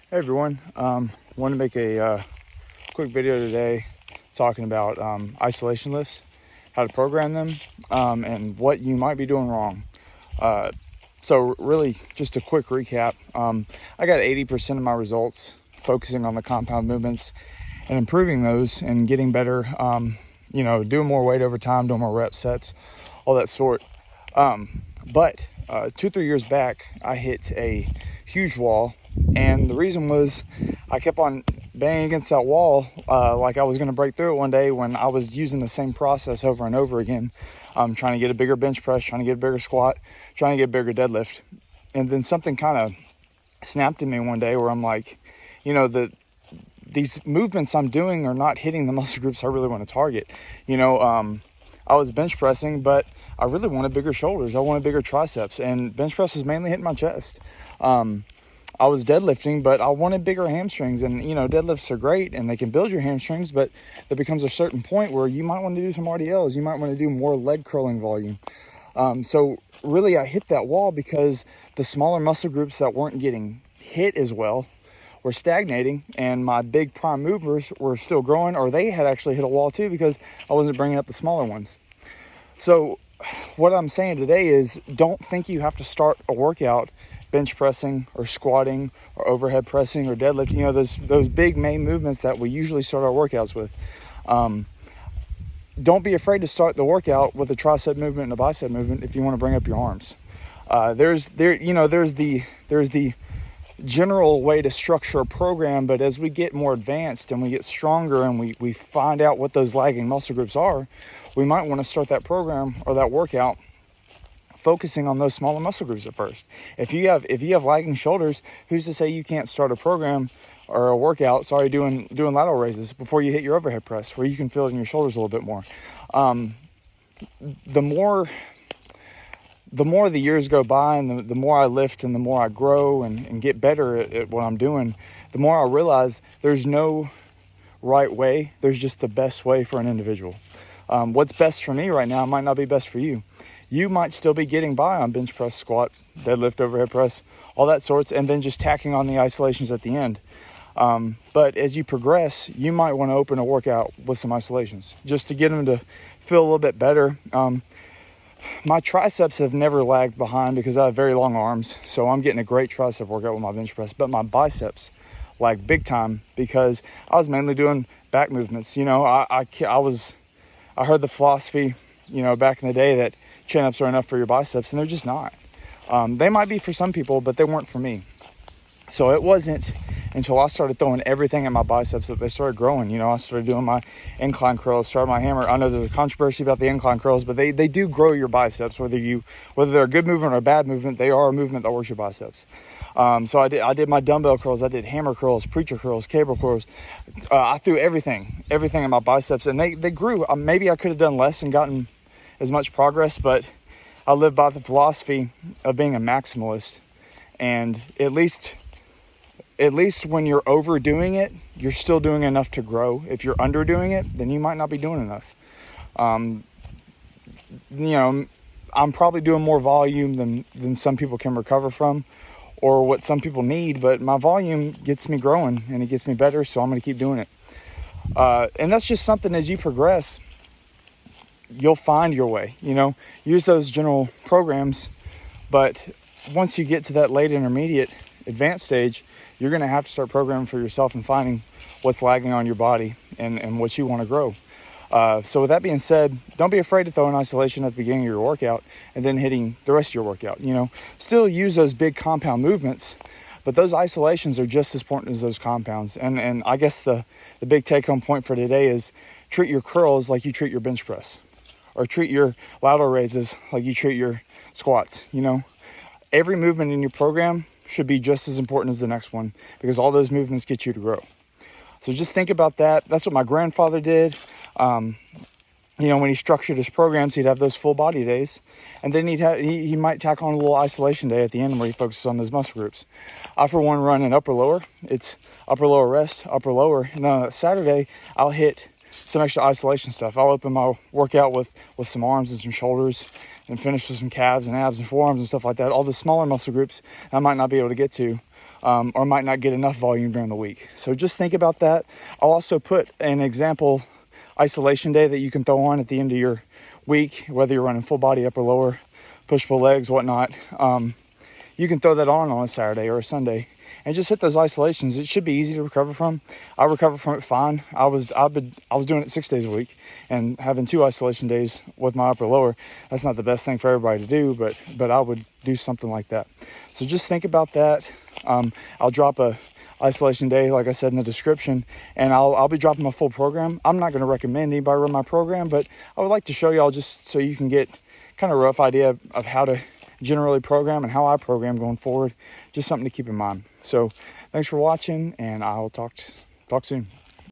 Hey everyone, want to make a quick video today talking about isolation lifts, how to program them, and what you might be doing wrong. So really just a quick recap. I got 80% of my results focusing on the compound movements and improving those and getting better, doing more weight over time, doing more rep sets, all that sort. But 2-3 years back, I hit a huge wall. And the reason was I kept on banging against that wall like I was going to break through it one day when I was using the same process over and over again, trying to get a bigger bench press, trying to get a bigger squat, trying to get a bigger deadlift. And then something kind of snapped in me one day where I'm like, these movements I'm doing are not hitting the muscle groups I really want to target. I was bench pressing, but I really wanted bigger shoulders. I wanted bigger triceps, and bench press was mainly hitting my chest. I was deadlifting, but I wanted bigger hamstrings, and deadlifts are great and they can build your hamstrings, but there becomes a certain point where you might want to do some RDLs. You might want to do more leg curling volume. So really I hit that wall because the smaller muscle groups that weren't getting hit as well were stagnating, and my big prime movers were still growing, or they had actually hit a wall too because I wasn't bringing up the smaller ones. So what I'm saying today is, don't think you have to start a workout bench pressing or squatting or overhead pressing or deadlifting, those big main movements that we usually start our workouts with. Don't be afraid to start the workout with a tricep movement and a bicep movement if you want to bring up your arms. There's the general way to structure a program, but as we get more advanced and we get stronger and we find out what those lagging muscle groups are, we might want to start that program or that workout focusing on those smaller muscle groups at first. If you have lagging shoulders, who's to say you can't start a program or a workout, doing lateral raises before you hit your overhead press, where you can feel it in your shoulders a little bit more. The more the years go by, and the more I lift and the more I grow and get better at what I'm doing, the more I realize there's no right way. There's just the best way for an individual. What's best for me right now might not be best for you. You might still be getting by on bench press, squat, deadlift, overhead press, all that sorts, and then just tacking on the isolations at the end. But as you progress, you might want to open a workout with some isolations just to get them to feel a little bit better. My triceps have never lagged behind because I have very long arms, so I'm getting a great tricep workout with my bench press, but my biceps lag big time because I was mainly doing back movements. I heard the philosophy, back in the day that chin-ups are enough for your biceps, and they're just not. They might be for some people, but they weren't for me. So it wasn't until I started throwing everything at my biceps that they started growing. I started doing my incline curls, started my hammer. I know there's a controversy about the incline curls, but they do grow your biceps. Whether they're a good movement or a bad movement, they are a movement that works your biceps. So I did my dumbbell curls, I did hammer curls, preacher curls, cable curls. I threw everything at my biceps, and they grew. Maybe I could have done less and gotten as much progress, but I live by the philosophy of being a maximalist, and at least when you're overdoing it, you're still doing enough to grow. If you're underdoing it, then you might not be doing enough. I'm probably doing more volume than some people can recover from, or what some people need, but my volume gets me growing and it gets me better, so I'm going to keep doing it. And that's just something, as you progress, you'll find your way. Use those general programs, but once you get to that late intermediate advanced stage, you're going to have to start programming for yourself and finding what's lagging on your body and what you want to grow. So with that being said, don't be afraid to throw an isolation at the beginning of your workout and then hitting the rest of your workout. Still use those big compound movements, but those isolations are just as important as those compounds. And I guess the big take-home point for today is treat your curls like you treat your bench press, or treat your lateral raises like you treat your squats. Every movement in your program should be just as important as the next one, because all those movements get you to grow. So just think about that. That's what my grandfather did. When he structured his programs, he'd have those full body days, and then he might tack on a little isolation day at the end where he focuses on those muscle groups. I, for one, run an upper lower. It's upper lower rest, upper lower. And on Saturday, I'll hit some extra isolation stuff. I'll open my workout with some arms and some shoulders, and finish with some calves and abs and forearms and stuff like that. All the smaller muscle groups I might not be able to get to. or might not get enough volume during the week. So just think about that. I'll also put an example isolation day that you can throw on at the end of your week, whether you're running full body, upper, lower, push-pull legs, whatnot. You can throw that on a Saturday or a Sunday and just hit those isolations. It should be easy to recover from. I recovered from it fine. I was doing it 6 days a week, and having 2 isolation days with my upper lower, that's not the best thing for everybody to do, but I would do something like that. So just think about that. I'll drop a isolation day, like I said in the description, and I'll be dropping my full program. I'm not going to recommend anybody run my program, but I would like to show y'all just so you can get kind of a rough idea of how to generally program and how I program going forward. Just something to keep in mind. So thanks for watching, and I'll talk soon.